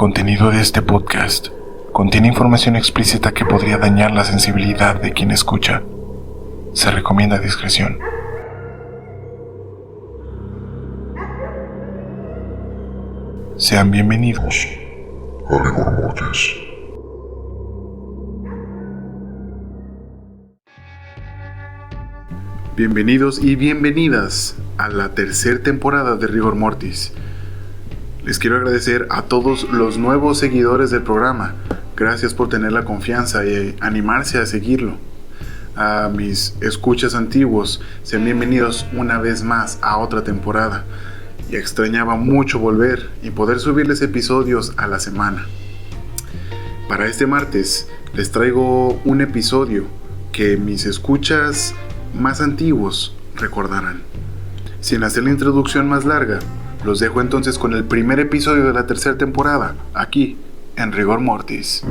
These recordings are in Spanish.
contenido de este podcast contiene información explícita que podría dañar la sensibilidad de quien escucha. Se recomienda discreción. Sean bienvenidos a Rigor Mortis. Bienvenidos y bienvenidas a la tercera temporada de Rigor Mortis. Les quiero agradecer a todos los nuevos seguidores del programa. Gracias por tener la confianza y animarse a seguirlo. A mis escuchas antiguos, sean bienvenidos una vez más a otra temporada. Y extrañaba mucho volver y poder subirles episodios a la semana. Para este martes les traigo un episodio que mis escuchas más antiguos recordarán. Sin hacer la introducción más larga, los dejo entonces con el primer episodio de la tercera temporada, aquí en Rigor Mortis.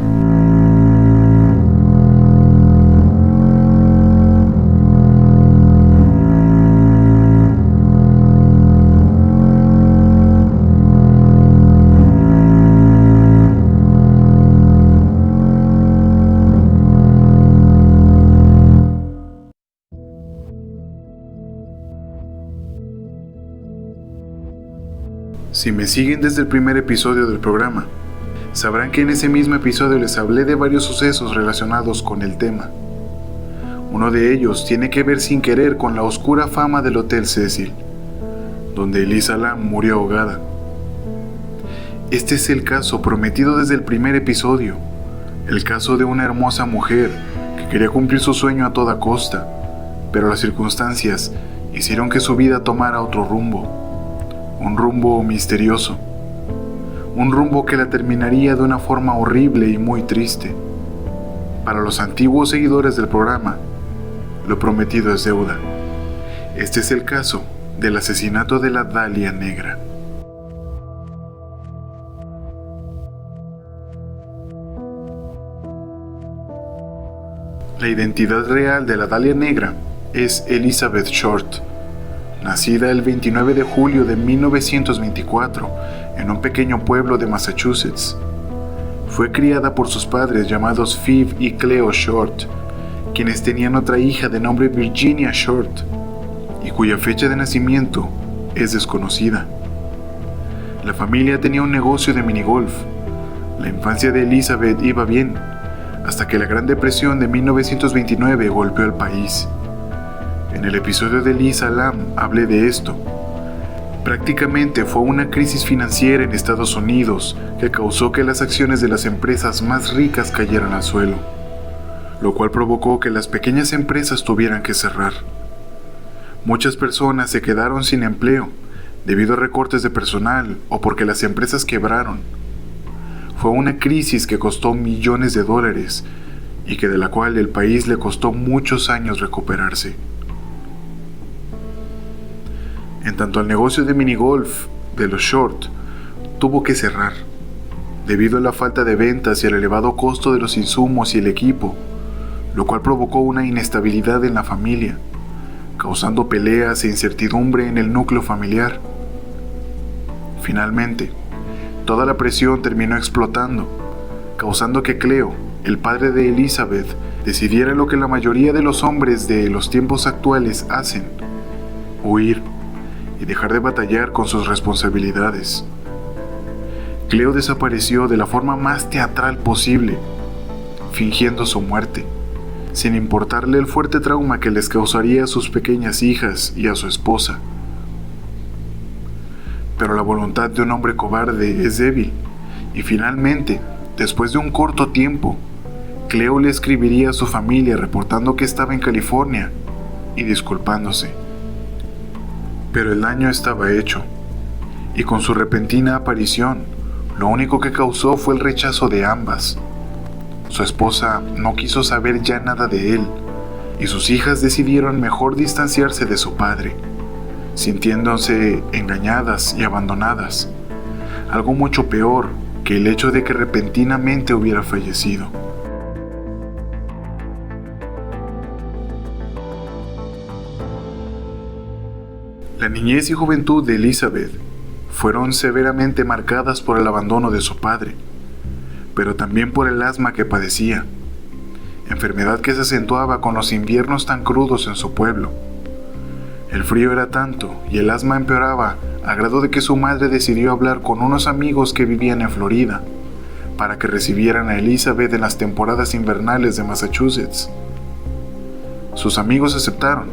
Si me siguen desde el primer episodio del programa, sabrán que en ese mismo episodio les hablé de varios sucesos relacionados con el tema. Uno de ellos tiene que ver sin querer con la oscura fama del Hotel Cecil, donde Elisa Lam murió ahogada. Este es el caso prometido desde el primer episodio, el caso de una hermosa mujer que quería cumplir su sueño a toda costa, pero las circunstancias hicieron que su vida tomara otro rumbo. Un rumbo misterioso. Un rumbo que la terminaría de una forma horrible y muy triste. Para los antiguos seguidores del programa, lo prometido es deuda. Este es el caso del asesinato de la Dalia Negra. La identidad real de la Dalia Negra es Elizabeth Short, nacida el 29 de julio de 1924 en un pequeño pueblo de Massachusetts. Fue criada por sus padres llamados Phoebe y Cleo Short, quienes tenían otra hija de nombre Virginia Short, y cuya fecha de nacimiento es desconocida. La familia tenía un negocio de minigolf. La infancia de Elizabeth iba bien, hasta que la Gran Depresión de 1929 golpeó al país. En el episodio de Elisa Lam hablé de esto. Prácticamente fue una crisis financiera en Estados Unidos que causó que las acciones de las empresas más ricas cayeran al suelo, lo cual provocó que las pequeñas empresas tuvieran que cerrar. Muchas personas se quedaron sin empleo debido a recortes de personal o porque las empresas quebraron. Fue una crisis que costó millones de dólares y que de la cual el país le costó muchos años recuperarse. En tanto al negocio de minigolf de los Short tuvo que cerrar, debido a la falta de ventas y al elevado costo de los insumos y el equipo, lo cual provocó una inestabilidad en la familia, causando peleas e incertidumbre en el núcleo familiar. Finalmente, toda la presión terminó explotando, causando que Cleo, el padre de Elizabeth, decidiera lo que la mayoría de los hombres de los tiempos actuales hacen: huir y dejar de batallar con sus responsabilidades. Cleo desapareció de la forma más teatral posible, fingiendo su muerte, sin importarle el fuerte trauma que les causaría a sus pequeñas hijas y a su esposa. Pero la voluntad de un hombre cobarde es débil, y finalmente, después de un corto tiempo, Cleo le escribiría a su familia reportando que estaba en California y disculpándose. Pero el daño estaba hecho, y con su repentina aparición, lo único que causó fue el rechazo de ambas. Su esposa no quiso saber ya nada de él, y sus hijas decidieron mejor distanciarse de su padre, sintiéndose engañadas y abandonadas, algo mucho peor que el hecho de que repentinamente hubiera fallecido. La niñez y juventud de Elizabeth fueron severamente marcadas por el abandono de su padre, pero también por el asma que padecía, enfermedad que se acentuaba con los inviernos tan crudos en su pueblo. El frío era tanto y el asma empeoraba a grado de que su madre decidió hablar con unos amigos que vivían en Florida para que recibieran a Elizabeth en las temporadas invernales de Massachusetts. Sus amigos aceptaron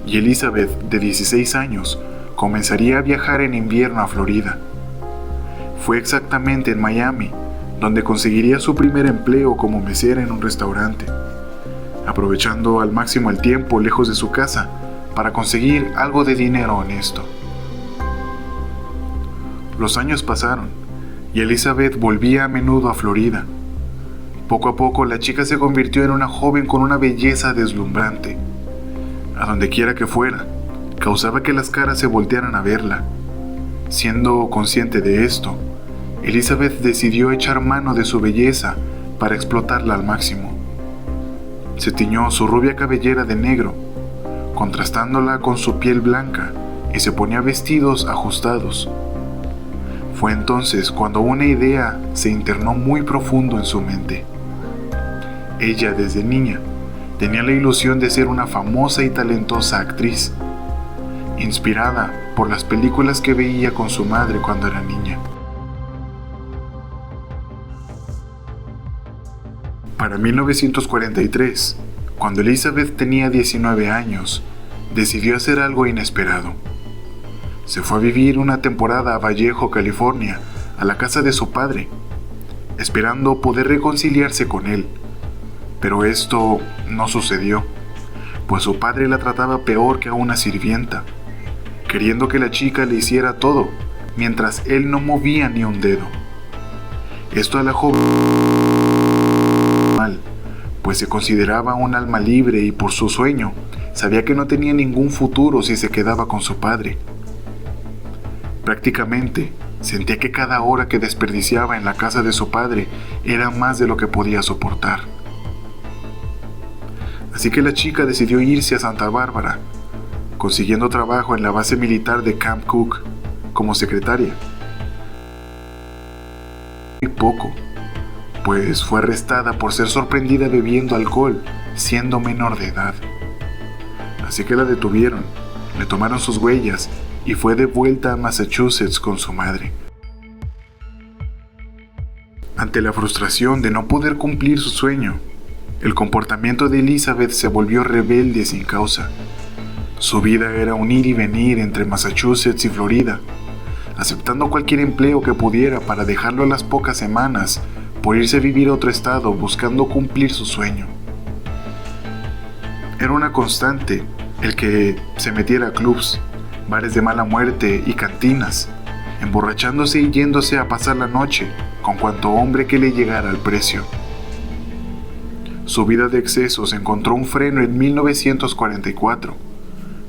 y Elizabeth, de 16 años, comenzaría a viajar en invierno a Florida. Fue exactamente en Miami donde conseguiría su primer empleo como mesera en un restaurante, aprovechando al máximo el tiempo lejos de su casa para conseguir algo de dinero honesto. Los años pasaron y Elizabeth volvía a menudo a Florida. Poco a poco la chica se convirtió en una joven con una belleza deslumbrante. A donde quiera que fuera, causaba que las caras se voltearan a verla. Siendo consciente de esto, Elizabeth decidió echar mano de su belleza para explotarla al máximo. Se tiñó su rubia cabellera de negro, contrastándola con su piel blanca, y se ponía vestidos ajustados. Fue entonces cuando una idea se internó muy profundo en su mente. Ella, desde niña, tenía la ilusión de ser una famosa y talentosa actriz, inspirada por las películas que veía con su madre cuando era niña. Para 1943, cuando Elizabeth tenía 19 años, decidió hacer algo inesperado. Se fue a vivir una temporada a Vallejo, California, a la casa de su padre, esperando poder reconciliarse con él. Pero esto no sucedió, pues su padre la trataba peor que a una sirvienta, queriendo que la chica le hiciera todo, mientras él no movía ni un dedo. Esto a la joven mal, pues se consideraba un alma libre y por su sueño sabía que no tenía ningún futuro si se quedaba con su padre. Prácticamente sentía que cada hora que desperdiciaba en la casa de su padre era más de lo que podía soportar. Así que la chica decidió irse a Santa Bárbara, consiguiendo trabajo en la base militar de Camp Cook como secretaria. Y poco, pues fue arrestada por ser sorprendida bebiendo alcohol siendo menor de edad. Así que la detuvieron, le tomaron sus huellas y fue de vuelta a Massachusetts con su madre. Ante la frustración de no poder cumplir su sueño, el comportamiento de Elizabeth se volvió rebelde sin causa. Su vida era un ir y venir entre Massachusetts y Florida, aceptando cualquier empleo que pudiera para dejarlo a las pocas semanas por irse a vivir a otro estado buscando cumplir su sueño. Era una constante el que se metiera a clubs, bares de mala muerte y cantinas, emborrachándose y yéndose a pasar la noche con cuanto hombre que le llegara al precio. Su vida de excesos encontró un freno en 1944,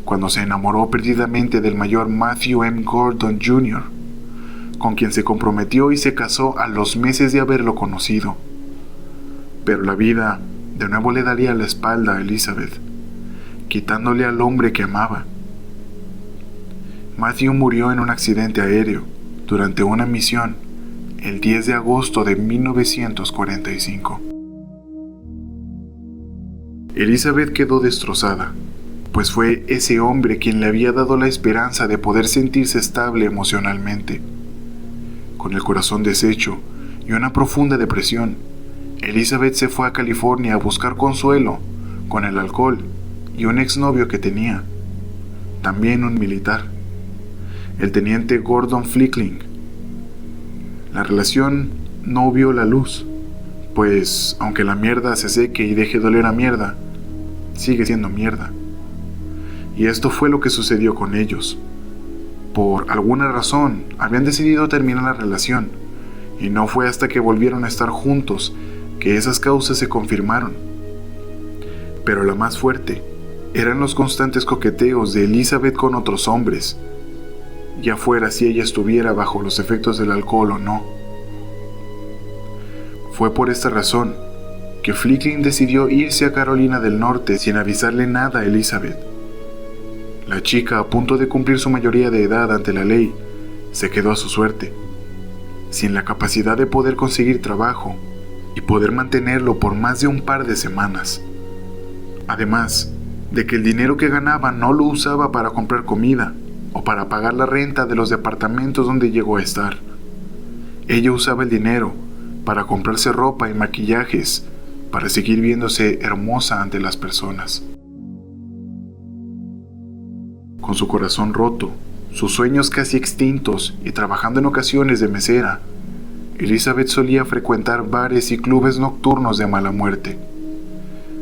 cuando se enamoró perdidamente del mayor Matthew M. Gordon Jr., con quien se comprometió y se casó a los meses de haberlo conocido. Pero la vida de nuevo le daría la espalda a Elizabeth, quitándole al hombre que amaba. Matthew murió en un accidente aéreo durante una misión el 10 de agosto de 1945. Elizabeth quedó destrozada, pues fue ese hombre quien le había dado la esperanza de poder sentirse estable emocionalmente. Con el corazón deshecho y una profunda depresión, Elizabeth se fue a California a buscar consuelo con el alcohol y un exnovio que tenía, también un militar, el teniente Gordon Flickling. La relación no vio la luz, pues aunque la mierda se seque y deje de oler a mierda, sigue siendo mierda. Y esto fue lo que sucedió con ellos. Por alguna razón habían decidido terminar la relación, y no fue hasta que volvieron a estar juntos que esas causas se confirmaron. Pero la más fuerte eran los constantes coqueteos de Elizabeth con otros hombres, ya fuera si ella estuviera bajo los efectos del alcohol o no. Fue por esta razón que Flickling decidió irse a Carolina del Norte sin avisarle nada a Elizabeth. La chica, a punto de cumplir su mayoría de edad ante la ley, se quedó a su suerte, sin la capacidad de poder conseguir trabajo y poder mantenerlo por más de un par de semanas. Además de que el dinero que ganaba no lo usaba para comprar comida o para pagar la renta de los departamentos donde llegó a estar. Ella usaba el dinero para comprarse ropa y maquillajes para seguir viéndose hermosa ante las personas. Con su corazón roto, sus sueños casi extintos y trabajando en ocasiones de mesera, Elizabeth solía frecuentar bares y clubes nocturnos de mala muerte,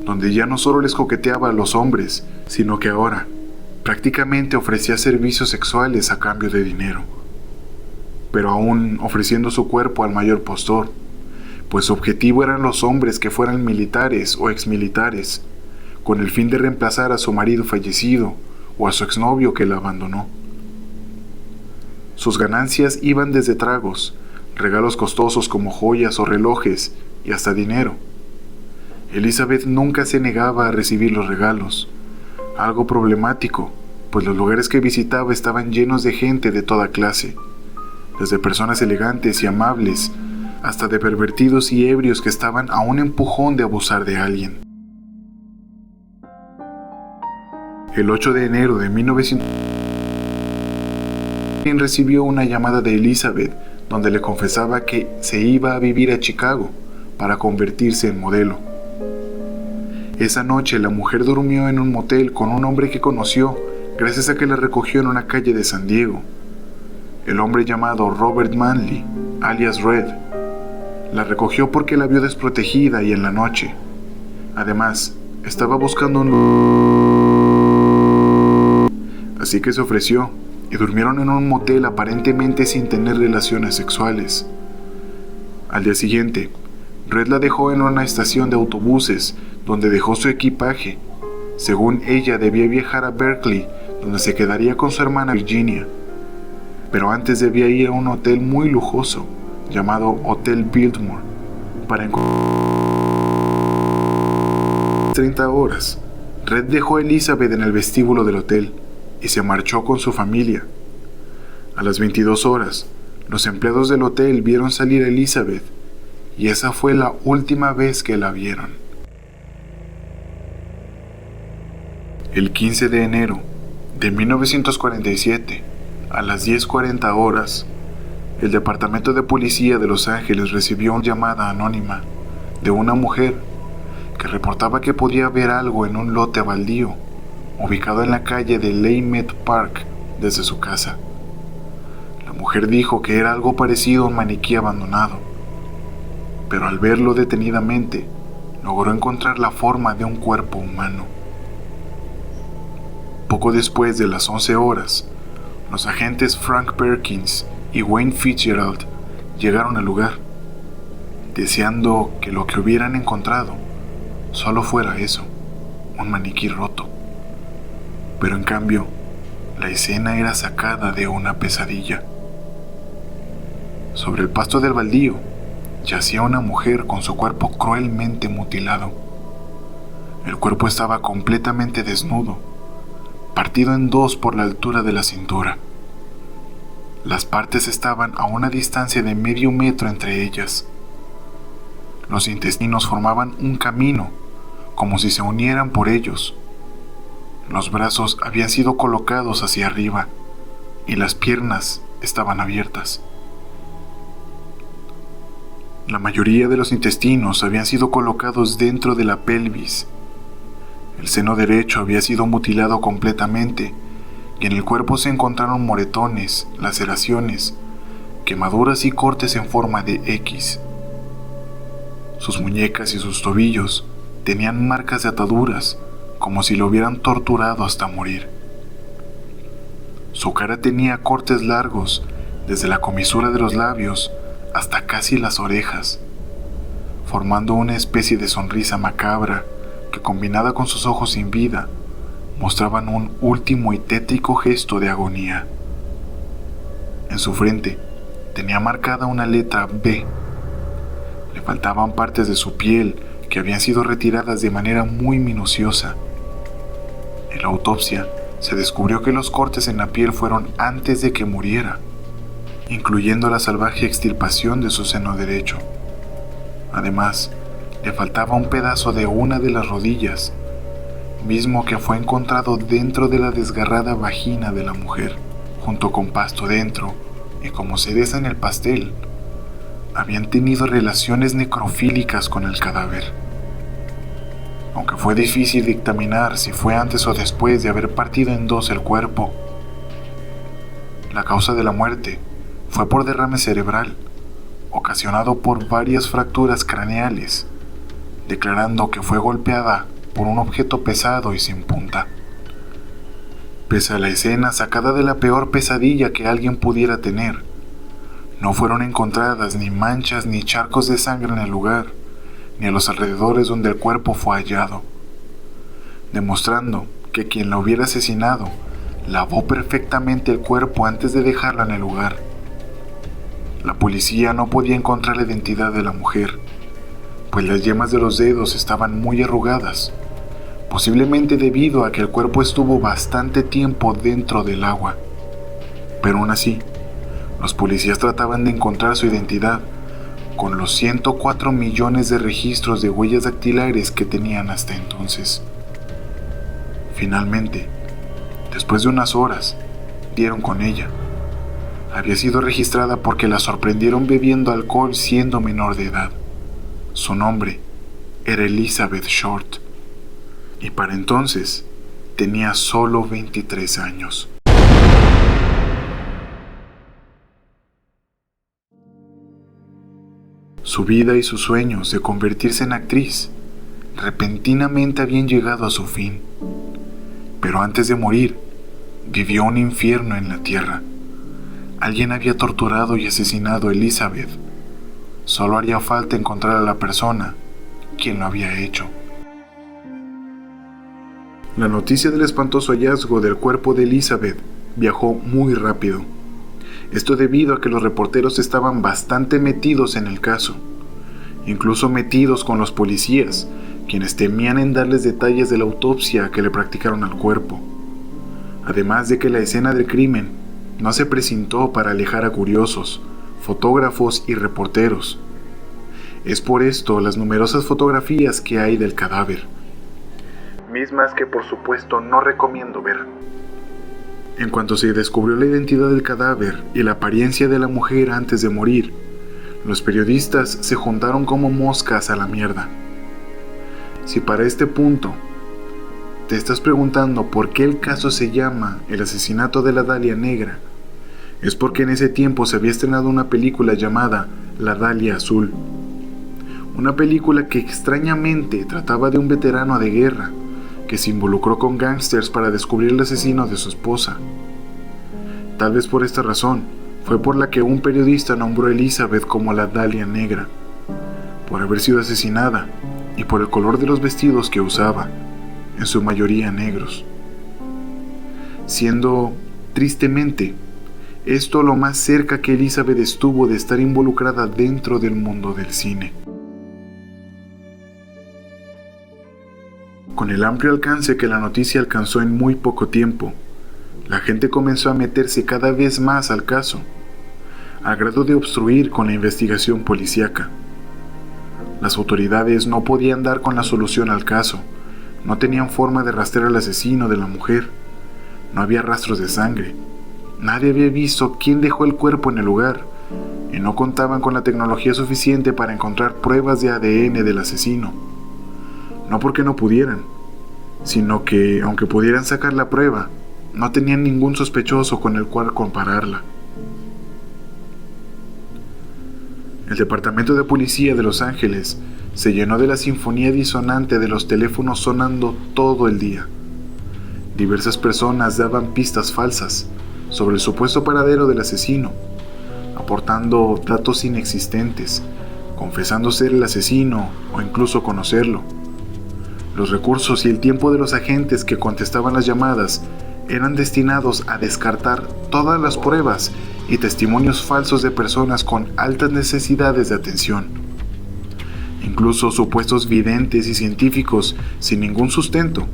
donde ya no solo les coqueteaba a los hombres, sino que ahora prácticamente ofrecía servicios sexuales a cambio de dinero, pero aún ofreciendo su cuerpo al mayor postor, pues su objetivo eran los hombres que fueran militares o exmilitares, con el fin de reemplazar a su marido fallecido o a su exnovio que la abandonó. Sus ganancias iban desde tragos, regalos costosos como joyas o relojes y hasta dinero. Elizabeth nunca se negaba a recibir los regalos, algo problemático, pues los lugares que visitaba estaban llenos de gente de toda clase, desde personas elegantes y amables, hasta de pervertidos y ebrios que estaban a un empujón de abusar de alguien. El 8 de enero de 1900 recibió una llamada de Elizabeth donde le confesaba que se iba a vivir a Chicago para convertirse en modelo. Esa noche la mujer durmió en un motel con un hombre que conoció gracias a que la recogió en una calle de San Diego. El hombre llamado Robert Manley, alias Red, la recogió porque la vio desprotegida y en la noche. Además, estaba buscando así que se ofreció y durmieron en un motel aparentemente sin tener relaciones sexuales. Al día siguiente, Red la dejó en una estación de autobuses donde dejó su equipaje. Según ella, debía viajar a Berkeley, donde se quedaría con su hermana Virginia. Pero antes debía ir a un hotel muy lujoso, llamado Hotel Biltmore, para encontrar 30 horas. Red dejó a Elizabeth en el vestíbulo del hotel y se marchó con su familia. A las 22 horas, los empleados del hotel vieron salir a Elizabeth, y esa fue la última vez que la vieron. El 15 de enero de 1947, a las 10:40 horas, el Departamento de Policía de Los Ángeles recibió una llamada anónima de una mujer que reportaba que podía ver algo en un lote baldío ubicado en la calle de Leymet Park desde su casa. La mujer dijo que era algo parecido a un maniquí abandonado, pero al verlo detenidamente, logró encontrar la forma de un cuerpo humano. Poco después de las 11 horas, los agentes Frank Perkins y Wayne Fitzgerald llegaron al lugar, deseando que lo que hubieran encontrado solo fuera eso, un maniquí roto. Pero en cambio, la escena era sacada de una pesadilla. Sobre el pasto del baldío yacía una mujer con su cuerpo cruelmente mutilado. El cuerpo estaba completamente desnudo, partido en dos por la altura de la cintura. Las partes estaban a una distancia de medio metro entre ellas. Los intestinos formaban un camino, como si se unieran por ellos. Los brazos habían sido colocados hacia arriba y las piernas estaban abiertas. La mayoría de los intestinos habían sido colocados dentro de la pelvis. El seno derecho había sido mutilado completamente y en el cuerpo se encontraron moretones, laceraciones, quemaduras y cortes en forma de X. Sus muñecas y sus tobillos tenían marcas de ataduras, como si lo hubieran torturado hasta morir. Su cara tenía cortes largos, desde la comisura de los labios hasta casi las orejas, formando una especie de sonrisa macabra que, combinada con sus ojos sin vida, mostraban un último y tétrico gesto de agonía. En su frente tenía marcada una letra B. Le faltaban partes de su piel que habían sido retiradas de manera muy minuciosa. En la autopsia se descubrió que los cortes en la piel fueron antes de que muriera, incluyendo la salvaje extirpación de su seno derecho. Además, le faltaba un pedazo de una de las rodillas, mismo que fue encontrado dentro de la desgarrada vagina de la mujer, junto con pasto dentro, y como cereza en el pastel, habían tenido relaciones necrofílicas con el cadáver. Aunque fue difícil dictaminar si fue antes o después de haber partido en dos el cuerpo. La causa de la muerte fue por derrame cerebral, ocasionado por varias fracturas craneales, declarando que fue golpeada por un objeto pesado y sin punta. Pese a la escena sacada de la peor pesadilla que alguien pudiera tener, no fueron encontradas ni manchas ni charcos de sangre en el lugar, ni a los alrededores donde el cuerpo fue hallado, demostrando que quien la hubiera asesinado lavó perfectamente el cuerpo antes de dejarla en el lugar. La policía no podía encontrar la identidad de la mujer, pues las yemas de los dedos estaban muy arrugadas, posiblemente debido a que el cuerpo estuvo bastante tiempo dentro del agua. Pero aún así, los policías trataban de encontrar su identidad con los 104 millones de registros de huellas dactilares que tenían hasta entonces. Finalmente, después de unas horas, dieron con ella. Había sido registrada porque la sorprendieron bebiendo alcohol siendo menor de edad. Su nombre era Elizabeth Short, y para entonces tenía solo 23 años. Su vida y sus sueños de convertirse en actriz repentinamente habían llegado a su fin, pero antes de morir, vivió un infierno en la tierra. Alguien había torturado y asesinado a Elizabeth. Solo haría falta encontrar a la persona quien lo había hecho. La noticia del espantoso hallazgo del cuerpo de Elizabeth viajó muy rápido. Esto debido a que los reporteros estaban bastante metidos en el caso, incluso metidos con los policías, quienes temían en darles detalles de la autopsia que le practicaron al cuerpo. Además de que la escena del crimen no se precintó para alejar a curiosos, fotógrafos y reporteros. Es por esto las numerosas fotografías que hay del cadáver, mismas que por supuesto no recomiendo ver. En cuanto se descubrió la identidad del cadáver y la apariencia de la mujer antes de morir, los periodistas se juntaron como moscas a la mierda. Si para este punto te estás preguntando por qué el caso se llama El asesinato de la Dalia Negra, es porque en ese tiempo se había estrenado una película llamada La Dalia Azul. Una película que extrañamente trataba de un veterano de guerra que se involucró con gángsters para descubrir el asesino de su esposa. Tal vez por esta razón fue por la que un periodista nombró a Elizabeth como la Dalia Negra, por haber sido asesinada y por el color de los vestidos que usaba, en su mayoría negros. Siendo, tristemente, esto lo más cerca que Elizabeth estuvo de estar involucrada dentro del mundo del cine. Con el amplio alcance que la noticia alcanzó en muy poco tiempo, la gente comenzó a meterse cada vez más al caso, al grado de obstruir con la investigación policíaca. Las autoridades no podían dar con la solución al caso, no tenían forma de rastrear al asesino de la mujer, no había rastros de sangre, nadie había visto quién dejó el cuerpo en el lugar, y no contaban con la tecnología suficiente para encontrar pruebas de ADN del asesino. No porque no pudieran, sino que, aunque pudieran sacar la prueba, no tenían ningún sospechoso con el cual compararla. El Departamento de Policía de Los Ángeles se llenó de la sinfonía disonante de los teléfonos sonando todo el día. Diversas personas daban pistas falsas sobre el supuesto paradero del asesino, aportando datos inexistentes, confesando ser el asesino o incluso conocerlo. Los recursos y el tiempo de los agentes que contestaban las llamadas eran destinados a descartar todas las pruebas y testimonios falsos de personas con altas necesidades de atención. Incluso supuestos videntes y científicos sin ningún sustento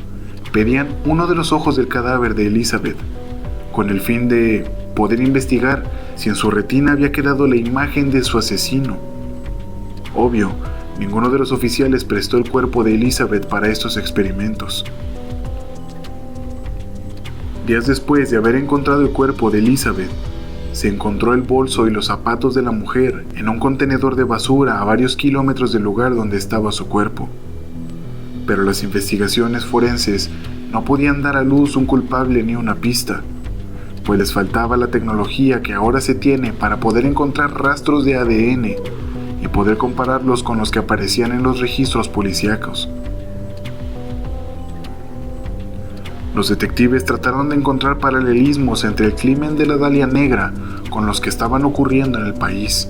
pedían uno de los ojos del cadáver de Elizabeth, con el fin de poder investigar si en su retina había quedado la imagen de su asesino. Obvio, ninguno de los oficiales prestó el cuerpo de Elizabeth para estos experimentos. Días después de haber encontrado el cuerpo de Elizabeth, se encontró el bolso y los zapatos de la mujer en un contenedor de basura a varios kilómetros del lugar donde estaba su cuerpo. Pero las investigaciones forenses no podían dar a luz un culpable ni una pista, pues les faltaba la tecnología que ahora se tiene para poder encontrar rastros de ADN y poder compararlos con los que aparecían en los registros policíacos. Los detectives trataron de encontrar paralelismos entre el crimen de la Dalia Negra con los que estaban ocurriendo en el país.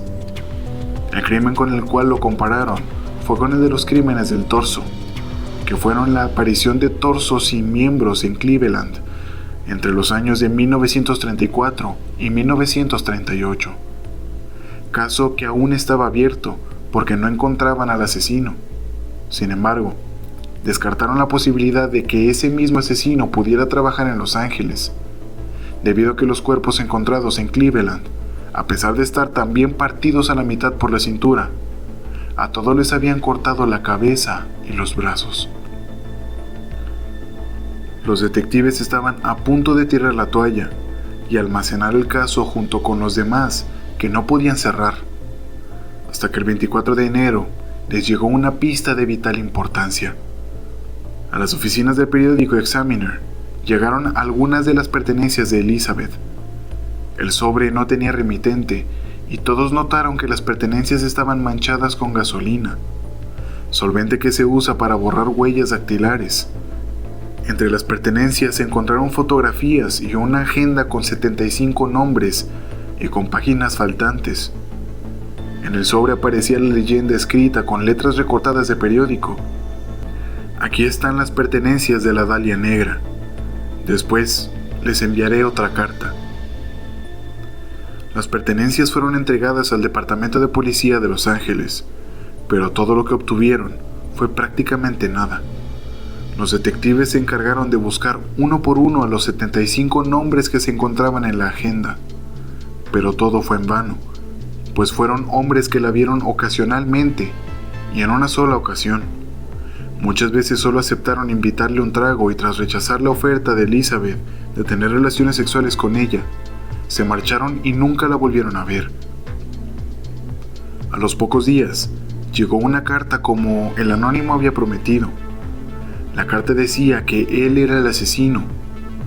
El crimen con el cual lo compararon fue con el de los crímenes del torso, que fueron la aparición de torsos sin miembros en Cleveland entre los años de 1934 y 1938. Caso que aún estaba abierto porque no encontraban al asesino. Sin embargo, descartaron la posibilidad de que ese mismo asesino pudiera trabajar en Los Ángeles, debido a que los cuerpos encontrados en Cleveland, a pesar de estar también partidos a la mitad por la cintura, a todos les habían cortado la cabeza y los brazos. Los detectives estaban a punto de tirar la toalla y almacenar el caso junto con los demás que no podían cerrar, hasta que el 24 de enero les llegó una pista de vital importancia. A las oficinas del periódico Examiner llegaron algunas de las pertenencias de Elizabeth. El sobre no tenía remitente y todos notaron que las pertenencias estaban manchadas con gasolina, solvente que se usa para borrar huellas dactilares. Entre las pertenencias se encontraron fotografías y una agenda con 75 nombres y con páginas faltantes. En el sobre aparecía la leyenda escrita con letras recortadas de periódico: "Aquí están las pertenencias de la Dalia Negra. Después les enviaré otra carta". Las pertenencias fueron entregadas al Departamento de Policía de Los Ángeles, pero todo lo que obtuvieron fue prácticamente nada. Los detectives se encargaron de buscar uno por uno a los 75 nombres que se encontraban en la agenda, pero todo fue en vano, pues fueron hombres que la vieron ocasionalmente y en una sola ocasión. Muchas veces solo aceptaron invitarle un trago y tras rechazar la oferta de Elizabeth de tener relaciones sexuales con ella, se marcharon y nunca la volvieron a ver. A los pocos días, llegó una carta como el anónimo había prometido. La carta decía que él era el asesino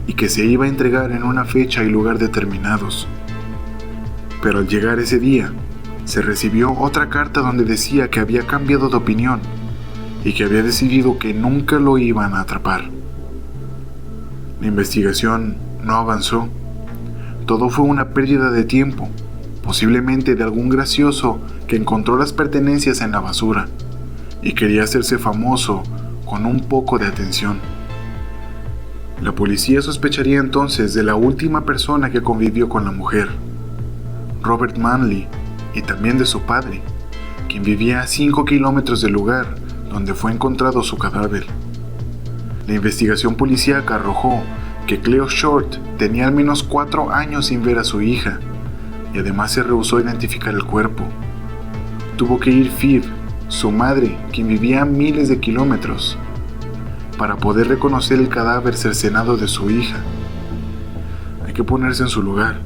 y que se iba a entregar en una fecha y lugar determinados. Pero al llegar ese día, se recibió otra carta donde decía que había cambiado de opinión y que había decidido que nunca lo iban a atrapar. La investigación no avanzó. Todo fue una pérdida de tiempo, posiblemente de algún gracioso que encontró las pertenencias en la basura y quería hacerse famoso con un poco de atención. La policía sospecharía entonces de la última persona que convivió con la mujer, Robert Manley, y también de su padre, quien vivía a 5 kilómetros del lugar donde fue encontrado su cadáver. La investigación policíaca arrojó que Cleo Short tenía al menos 4 años sin ver a su hija, y además se rehusó a identificar el cuerpo. Tuvo que ir Phoebe, su madre, quien vivía a miles de kilómetros, para poder reconocer el cadáver cercenado de su hija. Hay que ponerse en su lugar.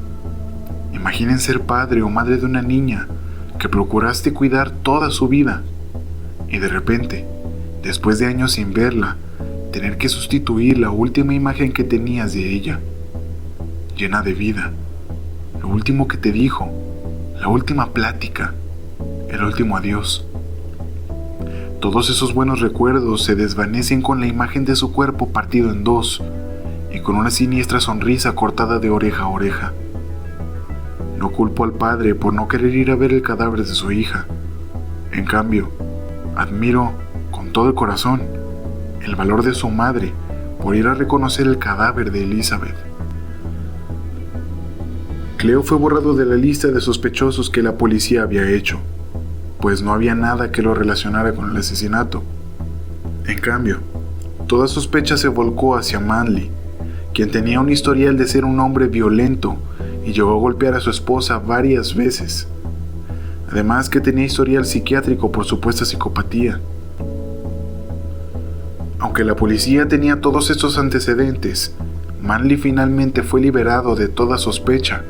Imaginen ser padre o madre de una niña que procuraste cuidar toda su vida y de repente, después de años sin verla, tener que sustituir la última imagen que tenías de ella, llena de vida, lo último que te dijo, la última plática, el último adiós. Todos esos buenos recuerdos se desvanecen con la imagen de su cuerpo partido en dos y con una siniestra sonrisa cortada de oreja a oreja. No culpo al padre por no querer ir a ver el cadáver de su hija. En cambio, admiro con todo el corazón el valor de su madre por ir a reconocer el cadáver de Elizabeth. Cleo fue borrado de la lista de sospechosos que la policía había hecho, pues no había nada que lo relacionara con el asesinato. En cambio, toda sospecha se volcó hacia Manley, quien tenía un historial de ser un hombre violento y llegó a golpear a su esposa varias veces. Además que tenía historial psiquiátrico por supuesta psicopatía. Aunque la policía tenía todos estos antecedentes, Manley finalmente fue liberado de toda sospecha,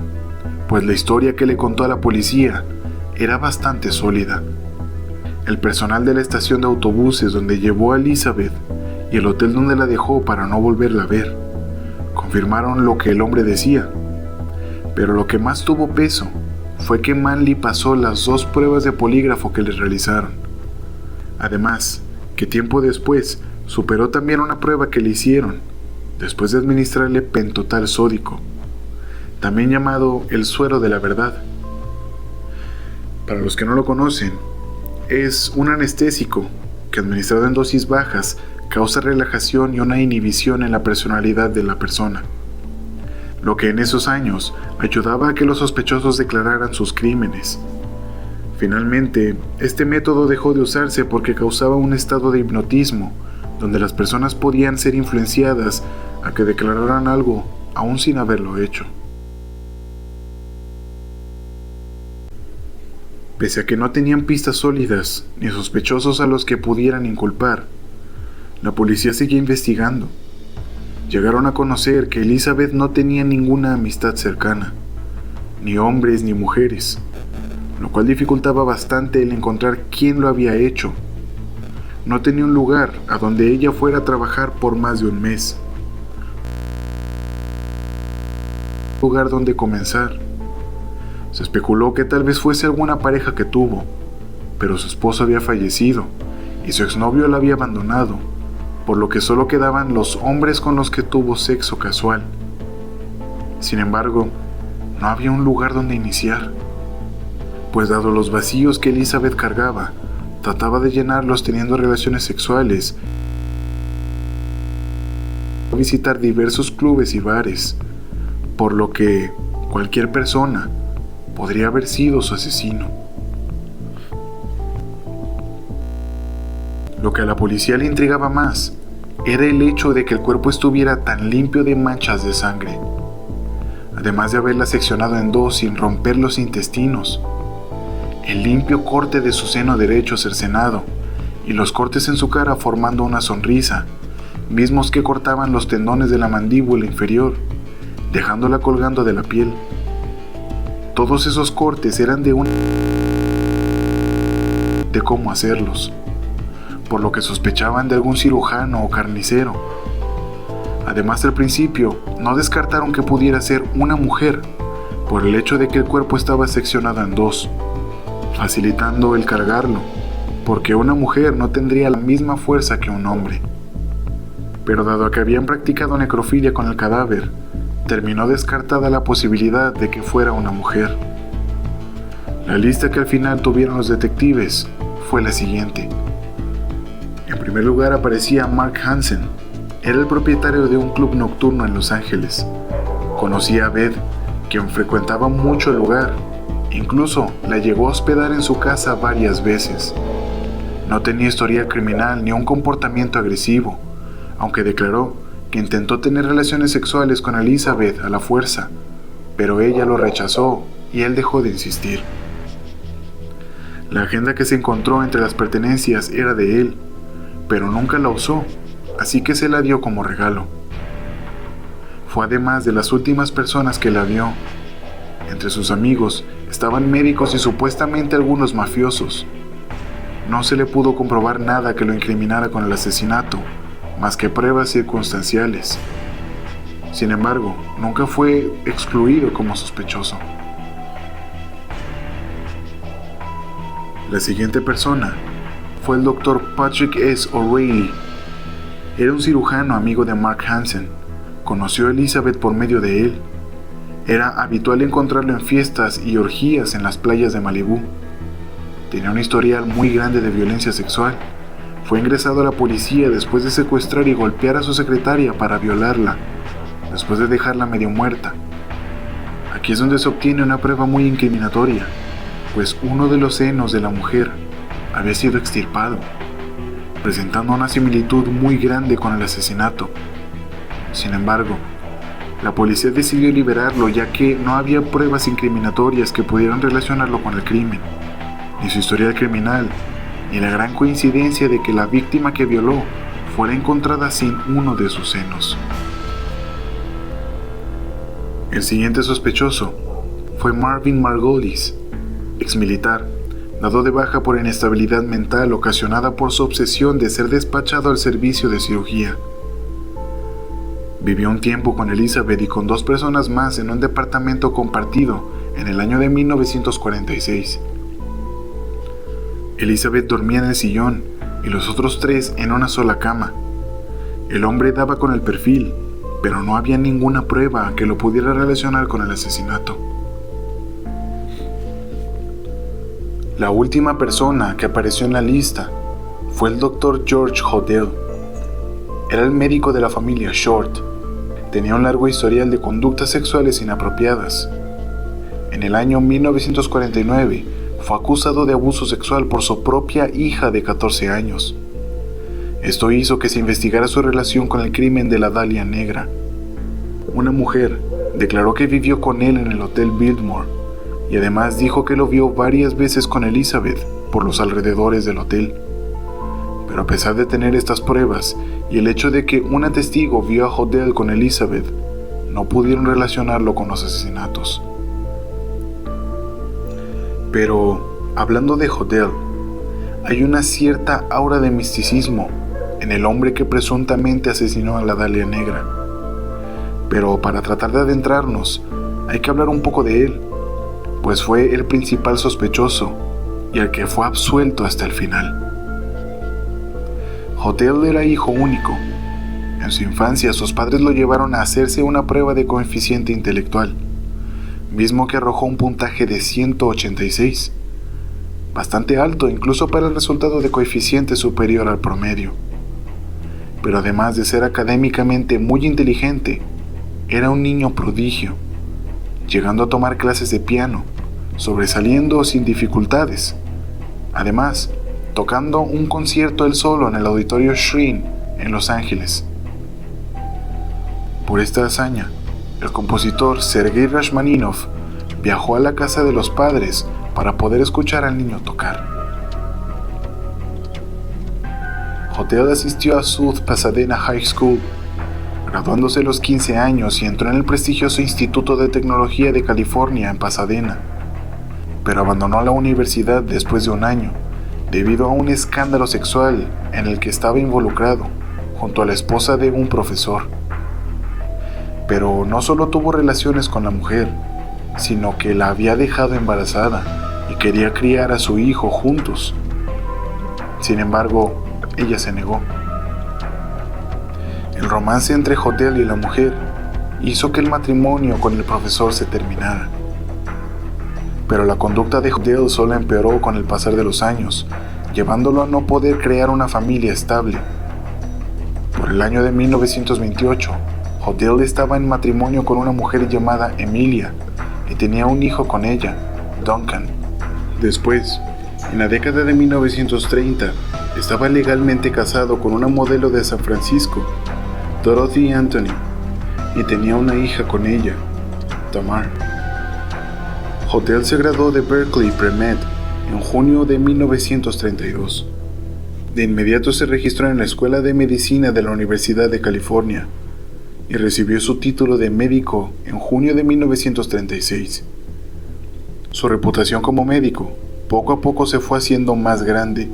pues la historia que le contó a la policía era bastante sólida. El personal de la estación de autobuses donde llevó a Elizabeth y el hotel donde la dejó para no volverla a ver confirmaron lo que el hombre decía, pero lo que más tuvo peso fue que Manley pasó las 2 pruebas de polígrafo que le realizaron. Además, que tiempo después superó también una prueba que le hicieron después de administrarle pentotal sódico, también llamado el suero de la verdad. Para los que no lo conocen, es un anestésico que administrado en dosis bajas causa relajación y una inhibición en la personalidad de la persona, lo que en esos años ayudaba a que los sospechosos declararan sus crímenes. Finalmente, este método dejó de usarse porque causaba un estado de hipnotismo, donde las personas podían ser influenciadas a que declararan algo aún sin haberlo hecho. Pese a que no tenían pistas sólidas ni sospechosos a los que pudieran inculpar, la policía seguía investigando. Llegaron a conocer que Elizabeth no tenía ninguna amistad cercana, ni hombres ni mujeres, lo cual dificultaba bastante el encontrar quién lo había hecho. No tenía un lugar a donde ella fuera a trabajar por más de un mes. Un lugar donde comenzar. Se especuló que tal vez fuese alguna pareja que tuvo, pero su esposo había fallecido y su exnovio la había abandonado, por lo que solo quedaban los hombres con los que tuvo sexo casual. Sin embargo, no había un lugar donde iniciar, pues dado los vacíos que Elizabeth cargaba, trataba de llenarlos teniendo relaciones sexuales, a visitar diversos clubes y bares, por lo que cualquier persona podría haber sido su asesino. Lo que a la policía le intrigaba más era el hecho de que el cuerpo estuviera tan limpio de manchas de sangre, además de haberla seccionado en 2 sin romper los intestinos, el limpio corte de su seno derecho cercenado y los cortes en su cara formando una sonrisa, mismos que cortaban los tendones de la mandíbula inferior, dejándola colgando de la piel. Todos esos cortes eran de cómo hacerlos, por lo que sospechaban de algún cirujano o carnicero. Además, al principio no descartaron que pudiera ser una mujer, por el hecho de que el cuerpo estaba seccionado en 2, facilitando el cargarlo, porque una mujer no tendría la misma fuerza que un hombre. Pero dado que habían practicado necrofilia con el cadáver, terminó descartada la posibilidad de que fuera una mujer. La lista que al final tuvieron los detectives fue la siguiente. En primer lugar aparecía Mark Hansen. Era el propietario de un club nocturno en Los Ángeles. Conocía a Beth, quien frecuentaba mucho el lugar. Incluso la llegó a hospedar en su casa varias veces. No tenía historial criminal ni un comportamiento agresivo, aunque declaró que intentó tener relaciones sexuales con Elizabeth a la fuerza, pero ella lo rechazó y él dejó de insistir. La agenda que se encontró entre las pertenencias era de él, pero nunca la usó, así que se la dio como regalo. Fue además de las últimas personas que la vio. Entre sus amigos estaban médicos y supuestamente algunos mafiosos. No se le pudo comprobar nada que lo incriminara con el asesinato, más que pruebas circunstanciales. Sin embargo, nunca fue excluido como sospechoso. La siguiente persona fue el Dr. Patrick S. O'Reilly. Era un cirujano amigo de Mark Hansen. Conoció a Elizabeth por medio de él. Era habitual encontrarlo en fiestas y orgías en las playas de Malibú. Tenía un historial muy grande de violencia sexual. Fue ingresado a la policía después de secuestrar y golpear a su secretaria para violarla, después de dejarla medio muerta. Aquí es donde se obtiene una prueba muy incriminatoria, pues uno de los senos de la mujer había sido extirpado, presentando una similitud muy grande con el asesinato. Sin embargo, La policía decidió liberarlo ya que no había pruebas incriminatorias que pudieran relacionarlo con el crimen, ni su historial criminal, ni la gran coincidencia de que la víctima que violó fuera encontrada sin uno de sus senos. El siguiente sospechoso fue Marvin Margolis, exmilitar, dado de baja por inestabilidad mental ocasionada por su obsesión de ser despachado al servicio de cirugía. Vivió un tiempo con Elizabeth y con 2 personas más en un departamento compartido en el año de 1946. Elizabeth dormía en el sillón y los otros 3 en una sola cama. El hombre daba con el perfil, pero no había ninguna prueba que lo pudiera relacionar con el asesinato. La última persona que apareció en la lista fue el Dr. George Hodel. Era el médico de la familia Short. Tenía un largo historial de conductas sexuales inapropiadas. En el año 1949 fue acusado de abuso sexual por su propia hija de 14 años. Esto hizo que se investigara su relación con el crimen de la Dahlia Negra. Una mujer declaró que vivió con él en el Hotel Biltmore y además dijo que lo vio varias veces con Elizabeth por los alrededores del hotel. Pero a pesar de tener estas pruebas y el hecho de que una testigo vio a Hodel con Elizabeth, no pudieron relacionarlo con los asesinatos. Pero, hablando de Hodel, hay una cierta aura de misticismo en el hombre que presuntamente asesinó a la Dahlia Negra. Pero para tratar de adentrarnos, hay que hablar un poco de él, pues fue el principal sospechoso y el que fue absuelto hasta el final. Hodel era hijo único. En su infancia, sus padres lo llevaron a hacerse una prueba de coeficiente intelectual, mismo que arrojó un puntaje de 186, bastante alto incluso para el resultado de coeficiente superior al promedio. Pero además de ser académicamente muy inteligente, era un niño prodigio, llegando a tomar clases de piano, sobresaliendo sin dificultades. Además, tocando un concierto él solo en el Auditorio Shrine en Los Ángeles. Por esta hazaña, el compositor Sergei Rachmaninov viajó a la casa de los padres para poder escuchar al niño tocar. Hodel asistió a South Pasadena High School, graduándose a los 15 años y entró en el prestigioso Instituto de Tecnología de California en Pasadena, pero abandonó la universidad después de un año debido a un escándalo sexual en el que estaba involucrado junto a la esposa de un profesor. Pero no solo tuvo relaciones con la mujer, sino que la había dejado embarazada y quería criar a su hijo juntos. Sin embargo, ella se negó. El romance entre Hodel y la mujer hizo que el matrimonio con el profesor se terminara. Pero la conducta de Hodel solo empeoró con el pasar de los años, llevándolo a no poder crear una familia estable. Por el año de 1928, Hodel estaba en matrimonio con una mujer llamada Emilia y tenía un hijo con ella, Duncan. Después, en la década de 1930, estaba legalmente casado con una modelo de San Francisco, Dorothy Anthony, y tenía una hija con ella, Tamar. Hodel se graduó de Berkeley Pre-Med en junio de 1932. De inmediato se registró en la Escuela de Medicina de la Universidad de California y recibió su título de médico en junio de 1936. Su reputación como médico poco a poco se fue haciendo más grande,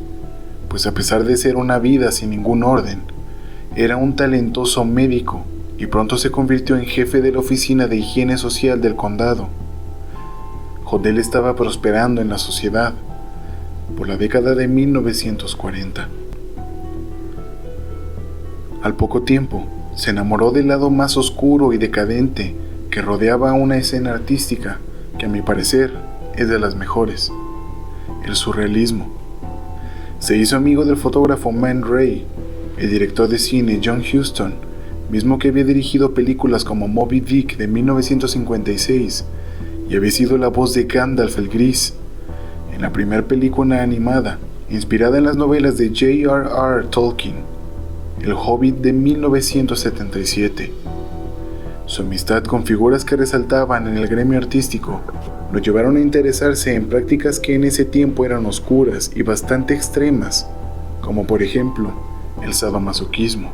pues a pesar de ser una vida sin ningún orden, era un talentoso médico y pronto se convirtió en jefe de la Oficina de Higiene Social del condado. Hodel estaba prosperando en la sociedad por la década de 1940. Al poco tiempo, se enamoró del lado más oscuro y decadente que rodeaba una escena artística que a mi parecer es de las mejores, el surrealismo. Se hizo amigo del fotógrafo Man Ray, el director de cine John Huston, mismo que había dirigido películas como Moby Dick de 1956 y había sido la voz de Gandalf el Gris en la primera película animada inspirada en las novelas de J.R.R. Tolkien, El Hobbit de 1977. Su amistad con figuras que resaltaban en el gremio artístico lo llevaron a interesarse en prácticas que en ese tiempo eran oscuras y bastante extremas, como por ejemplo el sadomasoquismo.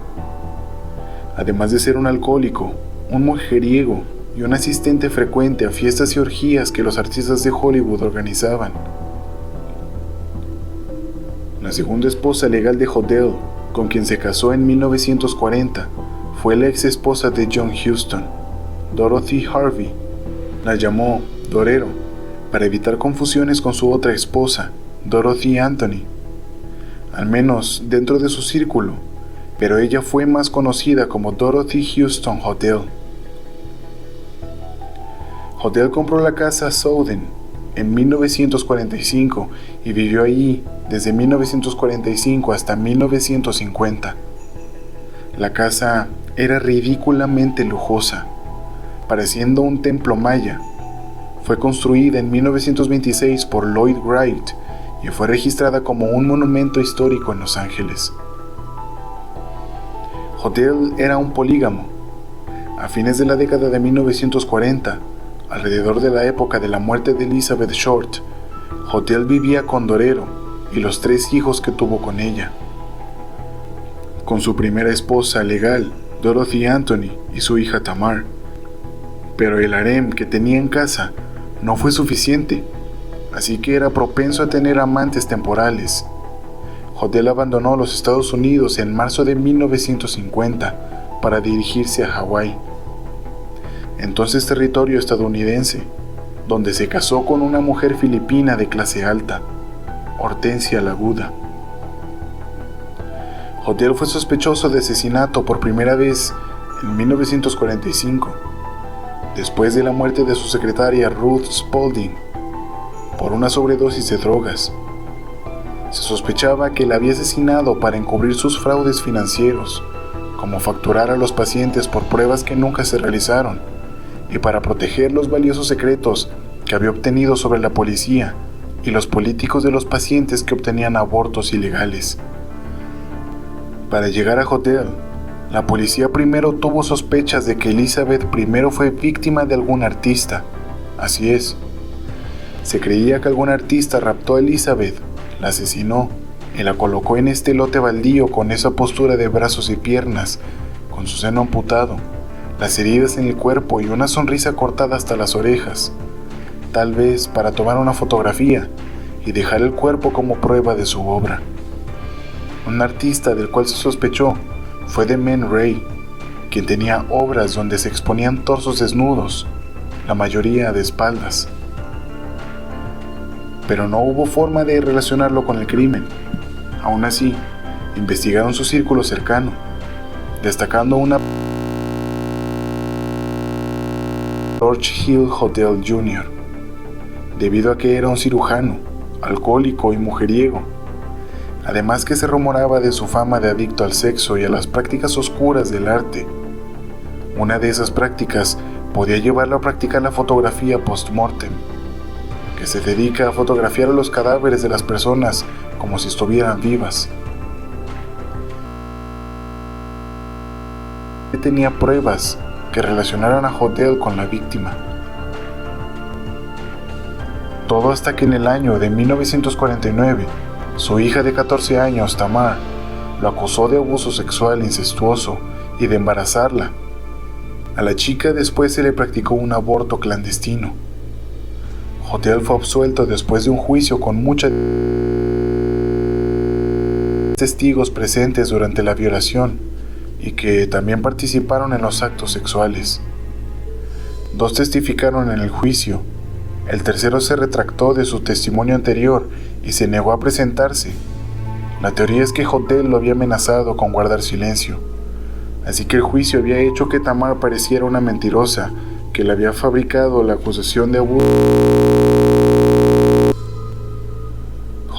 Además de ser un alcohólico, un mujeriego y un asistente frecuente a fiestas y orgías que los artistas de Hollywood organizaban. La segunda esposa legal de Hodel, con quien se casó en 1940, fue la ex esposa de John Huston, Dorothy Harvey. La llamó Dorero para evitar confusiones con su otra esposa, Dorothy Anthony, al menos dentro de su círculo, pero ella fue más conocida como Dorothy Houston Hodel. Hodel compró la casa Southen en 1945 y vivió allí desde 1945 hasta 1950. La casa era ridículamente lujosa, pareciendo un templo maya. Fue construida en 1926 por Lloyd Wright y fue registrada como un monumento histórico en Los Ángeles. Hodel era un polígamo. A fines de la década de 1940, alrededor de la época de la muerte de Elizabeth Short, Hodel vivía con Dorero y los 3 hijos que tuvo con ella. Con su primera esposa legal, Dorothy Anthony, y su hija Tamar. Pero el harem que tenía en casa no fue suficiente, así que era propenso a tener amantes temporales. Hodel abandonó los Estados Unidos en marzo de 1950 para dirigirse a Hawái, entonces territorio estadounidense, donde se casó con una mujer filipina de clase alta, Hortensia Laguda. Hodel fue sospechoso de asesinato por primera vez en 1945, después de la muerte de su secretaria Ruth Spaulding, por una sobredosis de drogas. Se sospechaba que la había asesinado para encubrir sus fraudes financieros, como facturar a los pacientes por pruebas que nunca se realizaron, y para proteger los valiosos secretos que había obtenido sobre la policía y los políticos de los pacientes que obtenían abortos ilegales. Para llegar a Hodel, la policía primero tuvo sospechas de que Elizabeth primero fue víctima de algún artista. Así es. Se creía que algún artista raptó a Elizabeth, la asesinó y la colocó en este lote baldío con esa postura de brazos y piernas, con su seno amputado, las heridas en el cuerpo y una sonrisa cortada hasta las orejas, tal vez para tomar una fotografía y dejar el cuerpo como prueba de su obra. Un artista del cual se sospechó fue Man Ray, quien tenía obras donde se exponían torsos desnudos, la mayoría de espaldas. Pero no hubo forma de relacionarlo con el crimen. Aún así, investigaron su círculo cercano, destacando una George Hill Hodel Jr., debido a que era un cirujano, alcohólico y mujeriego. Además que se rumoraba de su fama de adicto al sexo y a las prácticas oscuras del arte. Una de esas prácticas podía llevarlo a practicar la fotografía post-mortem, que se dedica a fotografiar a los cadáveres de las personas como si estuvieran vivas. Tenía pruebas que relacionaran a Hodel con la víctima. Todo hasta que en el año de 1949, su hija de 14 años, Tamar, lo acusó de abuso sexual incestuoso y de embarazarla. A la chica después se le practicó un aborto clandestino. Hodel fue absuelto después de un juicio con muchos testigos presentes durante la violación y que también participaron en los actos sexuales. 2 testificaron en el juicio. El tercero se retractó de su testimonio anterior y se negó a presentarse. La teoría es que Hodel lo había amenazado con guardar silencio, así que el juicio había hecho que Tamar pareciera una mentirosa que le había fabricado la acusación de abuso.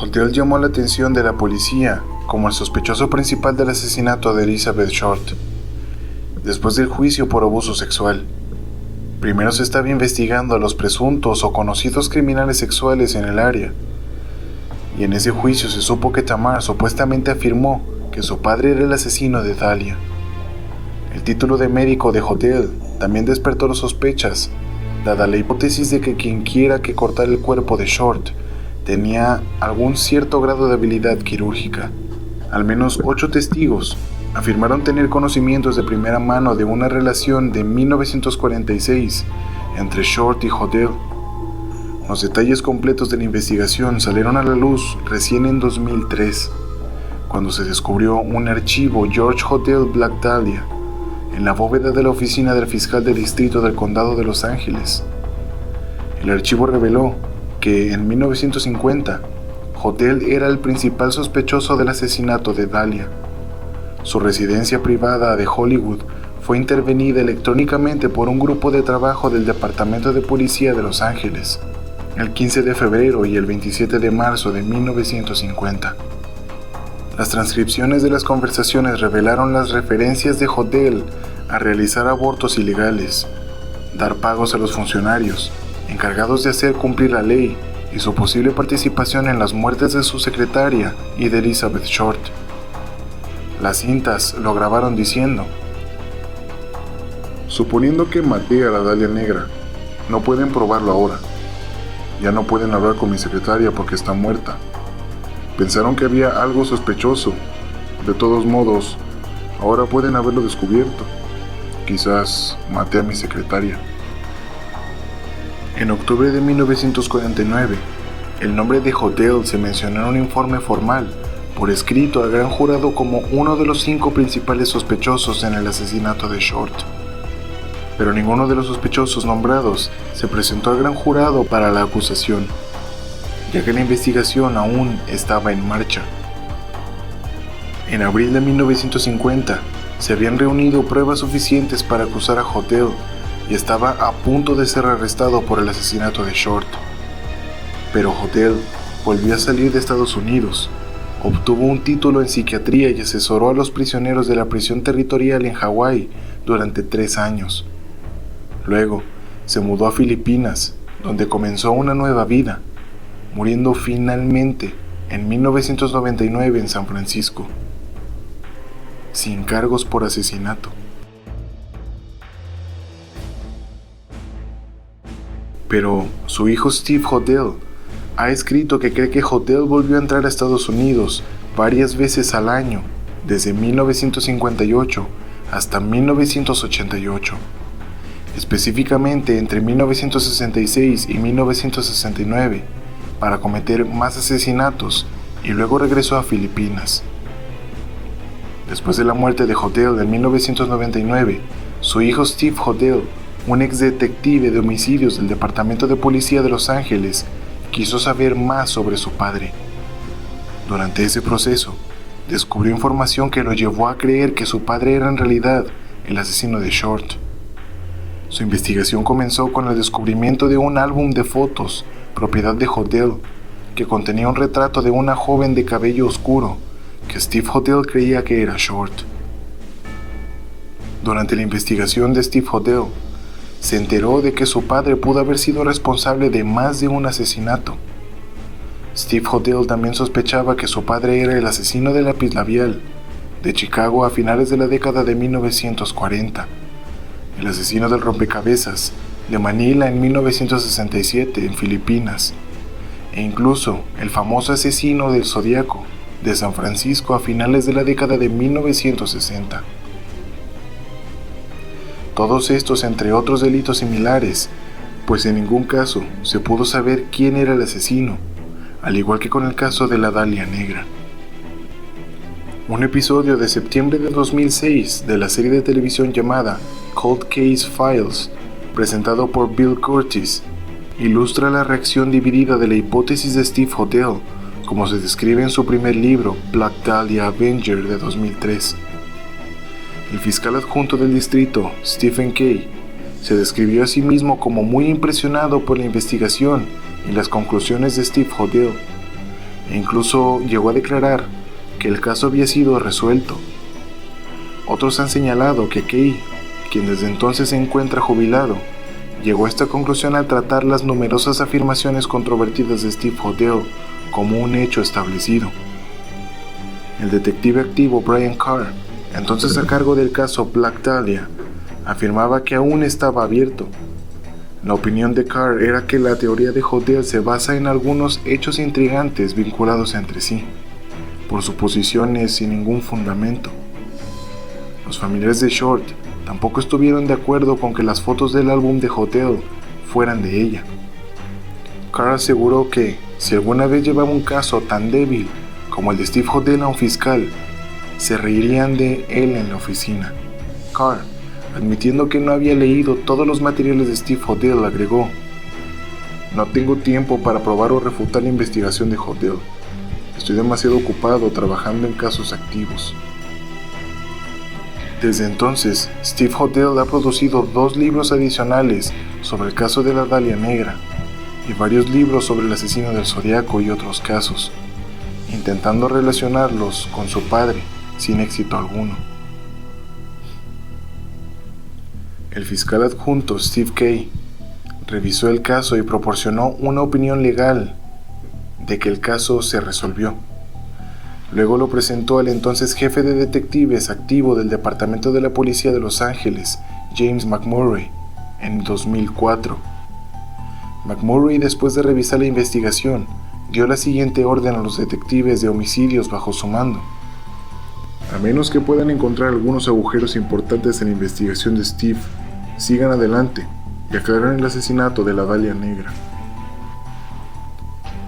Hodel llamó la atención de la policía como el sospechoso principal del asesinato de Elizabeth Short, después del juicio por abuso sexual. Primero se estaba investigando a los presuntos o conocidos criminales sexuales en el área, y en ese juicio se supo que Tamar supuestamente afirmó que su padre era el asesino de Dahlia. El título de médico de Hodel también despertó las sospechas, dada la hipótesis de que quien quiera que cortara el cuerpo de Short tenía algún cierto grado de habilidad quirúrgica. Al menos 8 testigos afirmaron tener conocimientos de primera mano de una relación de 1946 entre Short y Hodel. Los detalles completos de la investigación salieron a la luz recién en 2003, cuando se descubrió un archivo George Hodel Black Dahlia en la bóveda de la oficina del fiscal de distrito del condado de Los Ángeles. El archivo reveló que en 1950, Hodel era el principal sospechoso del asesinato de Dahlia. Su residencia privada de Hollywood fue intervenida electrónicamente por un grupo de trabajo del Departamento de Policía de Los Ángeles, el 15 de febrero y el 27 de marzo de 1950. Las transcripciones de las conversaciones revelaron las referencias de Hodel a realizar abortos ilegales, dar pagos a los funcionarios encargados de hacer cumplir la ley y su posible participación en las muertes de su secretaria y de Elizabeth Short. Las cintas lo grabaron diciendo: suponiendo que maté a la Dahlia Negra, no pueden probarlo ahora. Ya no pueden hablar con mi secretaria porque está muerta. Pensaron que había algo sospechoso. De todos modos, ahora pueden haberlo descubierto. Quizás maté a mi secretaria. En octubre de 1949, el nombre de Hodel se mencionó en un informe formal, por escrito al gran jurado como uno de los 5 principales sospechosos en el asesinato de Short. Pero ninguno de los sospechosos nombrados se presentó al gran jurado para la acusación, ya que la investigación aún estaba en marcha. En abril de 1950, se habían reunido pruebas suficientes para acusar a Hodel y estaba a punto de ser arrestado por el asesinato de Short. Pero Hodel volvió a salir de Estados Unidos, obtuvo un título en psiquiatría y asesoró a los prisioneros de la prisión territorial en Hawái durante 3 años. Luego, se mudó a Filipinas, donde comenzó una nueva vida, muriendo finalmente en 1999 en San Francisco, sin cargos por asesinato. Pero su hijo Steve Hodel ha escrito que cree que Hodel volvió a entrar a Estados Unidos varias veces al año, desde 1958 hasta 1988. Específicamente entre 1966 y 1969, para cometer más asesinatos, y luego regresó a Filipinas. Después de la muerte de Hodel en 1999, su hijo Steve Hodel, un ex detective de homicidios del Departamento de Policía de Los Ángeles, quiso saber más sobre su padre. Durante ese proceso, descubrió información que lo llevó a creer que su padre era en realidad el asesino de Short. Su investigación comenzó con el descubrimiento de un álbum de fotos, propiedad de Hodel, que contenía un retrato de una joven de cabello oscuro, que Steve Hodel creía que era Short. Durante la investigación de Steve Hodel, se enteró de que su padre pudo haber sido responsable de más de un asesinato. Steve Hodel también sospechaba que su padre era el asesino de lápiz labial de Chicago a finales de la década de 1940, el asesino del rompecabezas de Manila en 1967 en Filipinas, e incluso el famoso asesino del Zodíaco de San Francisco a finales de la década de 1960. Todos estos entre otros delitos similares, pues en ningún caso se pudo saber quién era el asesino, al igual que con el caso de la Dahlia Negra. Un episodio de septiembre de 2006 de la serie de televisión llamada Cold Case Files, presentado por Bill Curtis, ilustra la reacción dividida de la hipótesis de Steve Hodel, como se describe en su primer libro, Black Dahlia Avenger, de 2003. El fiscal adjunto del distrito, Stephen Kay, se describió a sí mismo como muy impresionado por la investigación y las conclusiones de Steve Hodel, e incluso llegó a declarar que el caso había sido resuelto. Otros han señalado que Kay, quien desde entonces se encuentra jubilado, llegó a esta conclusión al tratar las numerosas afirmaciones controvertidas de Steve Hodel como un hecho establecido. El detective activo Brian Carr entonces a cargo del caso Black Dahlia, afirmaba que aún estaba abierto. La opinión de Carr era que la teoría de Hodel se basa en algunos hechos intrigantes vinculados entre sí, por suposiciones sin ningún fundamento. Los familiares de Short tampoco estuvieron de acuerdo con que las fotos del álbum de Hodel fueran de ella. Carr aseguró que, si alguna vez llevaba un caso tan débil como el de Steve Hodel a un fiscal, se reirían de él en la oficina. Carr, admitiendo que no había leído todos los materiales de Steve Hodel, agregó: "No tengo tiempo para probar o refutar la investigación de Hodel. Estoy demasiado ocupado trabajando en casos activos". Desde entonces, Steve Hodel ha producido 2 libros adicionales sobre el caso de la Dahlia Negra y varios libros sobre el asesino del Zodiaco y otros casos, intentando relacionarlos con su padre, sin éxito alguno. El fiscal adjunto Steve Kay revisó el caso y proporcionó una opinión legal de que el caso se resolvió. Luego lo presentó al entonces jefe de detectives activo del Departamento de la Policía de Los Ángeles, James McMurray, en 2004. McMurray, después de revisar la investigación, dio la siguiente orden a los detectives de homicidios bajo su mando: "A menos que puedan encontrar algunos agujeros importantes en la investigación de Steve, sigan adelante y aclaren el asesinato de la Dahlia Negra".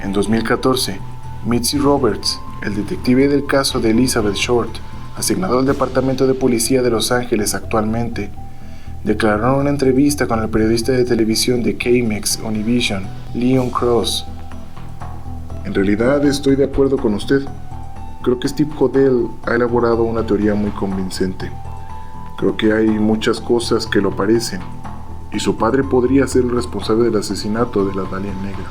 En 2014, Mitzi Roberts, el detective del caso de Elizabeth Short, asignado al Departamento de Policía de Los Ángeles actualmente, declaró en una entrevista con el periodista de televisión de KMEX Univision, Leon Cross: "En realidad estoy de acuerdo con usted. Creo que Steve Hodel ha elaborado una teoría muy convincente. Creo que hay muchas cosas que lo parecen, y su padre podría ser el responsable del asesinato de la Dahlia Negra".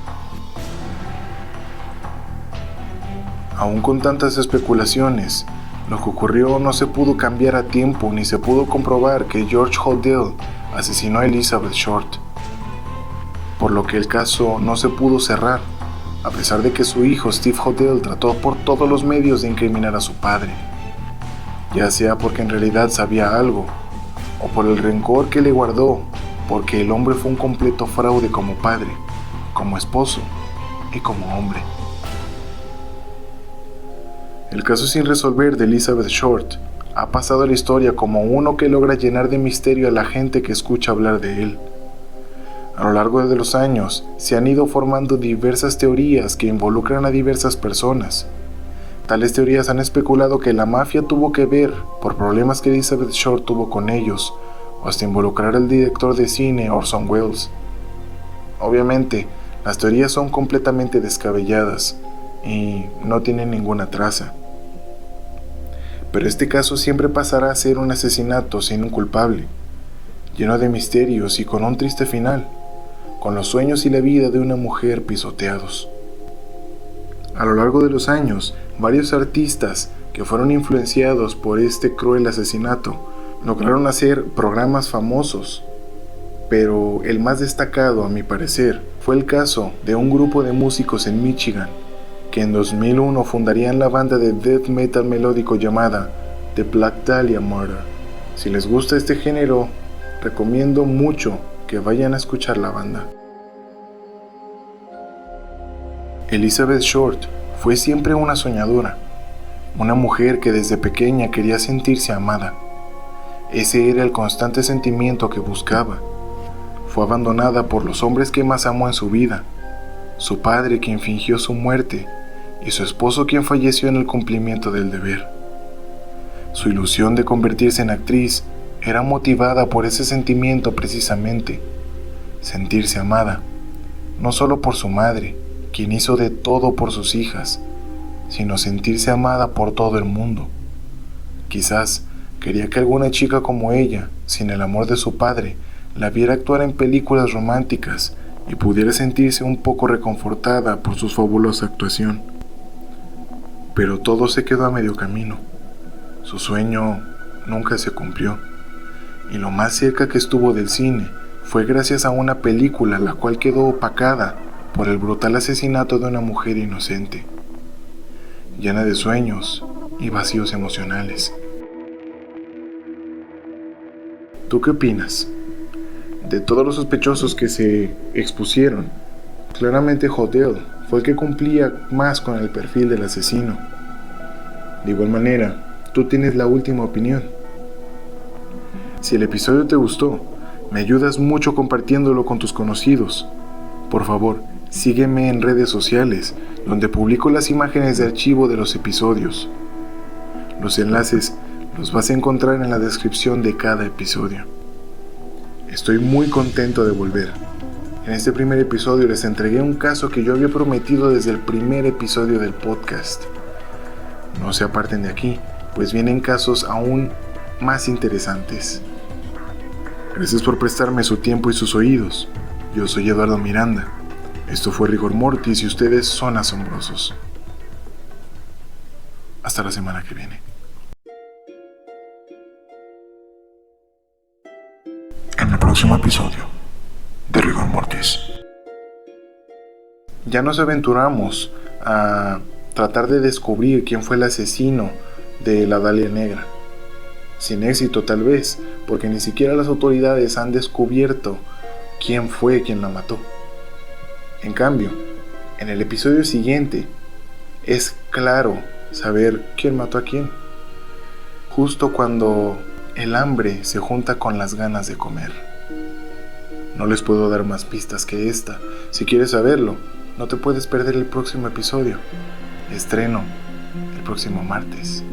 Aún con tantas especulaciones, lo que ocurrió no se pudo cambiar a tiempo ni se pudo comprobar que George Hodel asesinó a Elizabeth Short, por lo que el caso no se pudo cerrar, a pesar de que su hijo Steve Hodel trató por todos los medios de incriminar a su padre, ya sea porque en realidad sabía algo, o por el rencor que le guardó, porque el hombre fue un completo fraude como padre, como esposo y como hombre. El caso sin resolver de Elizabeth Short ha pasado a la historia como uno que logra llenar de misterio a la gente que escucha hablar de él. A lo largo de los años se han ido formando diversas teorías que involucran a diversas personas. Tales teorías han especulado que la mafia tuvo que ver por problemas que Elizabeth Short tuvo con ellos, o hasta involucrar al director de cine Orson Welles. Obviamente, las teorías son completamente descabelladas y no tienen ninguna traza. Pero este caso siempre pasará a ser un asesinato sin un culpable, lleno de misterios y con un triste final, con los sueños y la vida de una mujer pisoteados. A lo largo de los años, varios artistas que fueron influenciados por este cruel asesinato lograron hacer programas famosos, pero el más destacado, a mi parecer, fue el caso de un grupo de músicos en Michigan que en 2001 fundarían la banda de death metal melódico llamada The Black Dahlia Murder. Si les gusta este género, recomiendo mucho que vayan a escuchar la banda. Elizabeth Short fue siempre una soñadora, una mujer que desde pequeña quería sentirse amada. Ese era el constante sentimiento que buscaba. Fue abandonada por los hombres que más amó en su vida, su padre quien fingió su muerte y su esposo quien falleció en el cumplimiento del deber. Su ilusión de convertirse en actriz era motivada por ese sentimiento precisamente, sentirse amada, no solo por su madre, quien hizo de todo por sus hijas, sino sentirse amada por todo el mundo. Quizás quería que alguna chica como ella, sin el amor de su padre, la viera actuar en películas románticas y pudiera sentirse un poco reconfortada por su fabulosa actuación. Pero todo se quedó a medio camino. Su sueño nunca se cumplió, y lo más cerca que estuvo del cine fue gracias a una película la cual quedó opacada por el brutal asesinato de una mujer inocente, llena de sueños y vacíos emocionales. ¿Tú qué opinas? De todos los sospechosos que se expusieron, claramente Hodel fue el que cumplía más con el perfil del asesino. De igual manera, tú tienes la última opinión. Si el episodio te gustó, me ayudas mucho compartiéndolo con tus conocidos. Por favor, sígueme en redes sociales, donde publico las imágenes de archivo de los episodios. Los enlaces los vas a encontrar en la descripción de cada episodio. Estoy muy contento de volver. En este primer episodio les entregué un caso que yo había prometido desde el primer episodio del podcast. No se aparten de aquí, pues vienen casos aún más interesantes. Gracias por prestarme su tiempo y sus oídos. Yo soy Eduardo Miranda. Esto fue Rigor Mortis y ustedes son asombrosos. Hasta la semana que viene. En el próximo episodio de Rigor Mortis. Ya nos aventuramos a tratar de descubrir quién fue el asesino de la Dalia Negra. Sin éxito tal vez, porque ni siquiera las autoridades han descubierto quién fue quien la mató. En cambio, en el episodio siguiente es claro saber quién mató a quién. Justo cuando el hambre se junta con las ganas de comer. No les puedo dar más pistas que esta. Si quieres saberlo, no te puedes perder el próximo episodio. Estreno el próximo martes.